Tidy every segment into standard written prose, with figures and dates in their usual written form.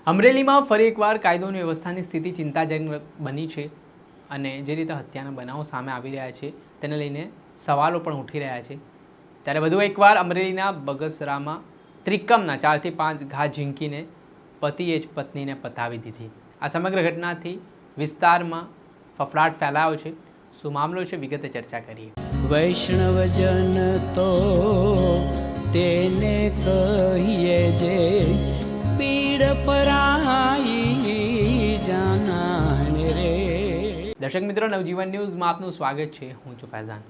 અમરેલીમાં ફરી એકવાર કાયદો અને વ્યવસ્થાની સ્થિતિ ચિંતાજનક બની છે અને જે રીતે હત્યાના બનાવો સામે આવી રહ્યા છે તેને લઈને સવાલો પણ ઉઠી રહ્યા છે ત્યારે વધુ એકવાર અમરેલીના બગસરામાં ત્રિકમના 4 થી 5 ઘા ઝીંકીને પતિએ જ પત્નીને પતાવી દીધી। આ સમગ્ર ઘટનાથી વિસ્તારમાં ફફડાટ ફેલાયો છે। શું મામલો છે વિગતે ચર્ચા કરીએ। વૈષ્ણવજન તો તેને કહીએ જે પીડ પરાઈ જાનાને રે। દર્શક મિત્રો, નવજીવન ન્યૂઝમાં આપનું સ્વાગત છે। હું છું ફૈઝાન।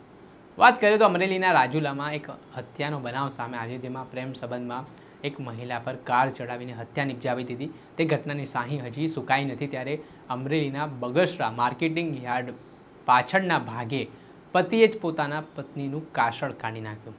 વાત કરીએ તો અમરેલીના રાજુલામાં એક હત્યાનો બનાવ સામે આવ્યો, જેમાં પ્રેમ સંબંધમાં એક મહિલા પર કાર ચડાવીને હત્યા નિપજાવી દીધી। તે ઘટનાની શાહી હજી સુકાઈ નથી, ત્યારે અમરેલીના બગસરા માર્કેટિંગ યાર્ડ પાછળના ભાગે પતિએ જ પોતાના પત્નીનું કાસળ કાઢી નાખ્યું।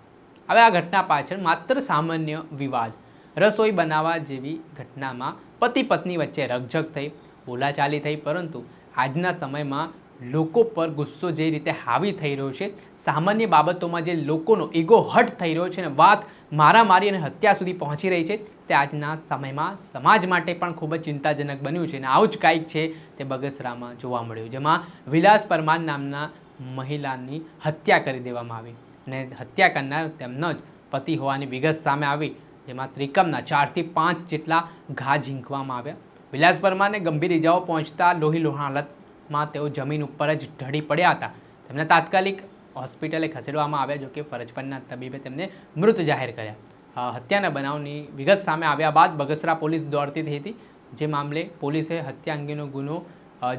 હવે આ ઘટના પાછળ માત્ર સામાન્ય વિવાદ, રસોઈ બનાવવા જેવી ઘટનામાં પતિ પત્ની વચ્ચે રકઝક થઈ, બોલાચાલી થઈ, પરંતુ આજના સમયમાં લોકો પર ગુસ્સો જે રીતે હાવી થઈ રહ્યો છે, સામાન્ય બાબતોમાં જે લોકોનો ઈગો હર્ટ થઈ રહ્યો છે અને વાત મારામારી અને હત્યા સુધી પહોંચી રહી છે, તે આજના સમયમાં સમાજ માટે પણ ખૂબ જ ચિંતાજનક બન્યું છે અને આવું જ કાંઈક છે તે બગસરામાં જોવા મળ્યું, જેમાં વિલાસ પરમાર નામના મહિલાની હત્યા કરી દેવામાં આવી અને હત્યા કરનાર તેમનો જ પતિ હોવાની વિગત સામે આવી, જેમાં ત્રિકમના 4 થી 5 જેટલા ઘા ઝીંકવામાં આવ્યા। વિલાસ પરમારને ગંભીર ઇજાઓ પહોંચતા લોહીલુહાણ હાલતમાં તેઓ જમીન ઉપર જ ઢળી પડ્યા હતા। તેમને તાત્કાલિક હોસ્પિટલે ખસેડવામાં આવ્યા, જો કે ફરજ પરના તબીબે તેમને મૃત જાહેર કર્યા। હત્યાના બનાવની વિગત સામે આવ્યા બાદ બગસરા પોલીસ દોડતી થઈ હતી, જે મામલે પોલીસે હત્યા અંગેનો ગુનો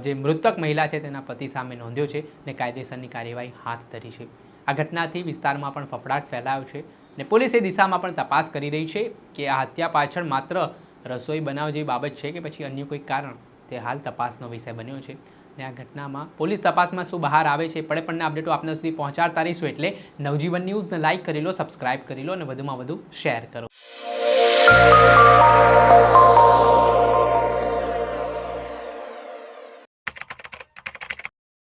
જે મૃતક મહિલા છે તેના પતિ સામે નોંધ્યો છે અને કાયદેસરની કાર્યવાહી હાથ ધરી છે। આ ઘટનાથી વિસ્તારમાં પણ ફફડાટ ફેલાયો છે અને પોલીસ એ દિશામાં પણ તપાસ કરી રહી છે કે આ હત્યા પાછળ માત્ર રસોઈ બનાવ જેવી બાબત છે કે પછી અન્ય કોઈ કારણ, તે હાલ તપાસનો વિષય બન્યો છે। અને આ ઘટનામાં પોલીસ તપાસમાં શું બહાર આવે છે, પડે અપડેટો આપના સુધી પહોંચાડતા રહીશું, એટલે નવજીવન ન્યૂઝને લાઇક કરી લો, સબસ્ક્રાઇબ કરી લો અને વધુમાં વધુ શેર કરો।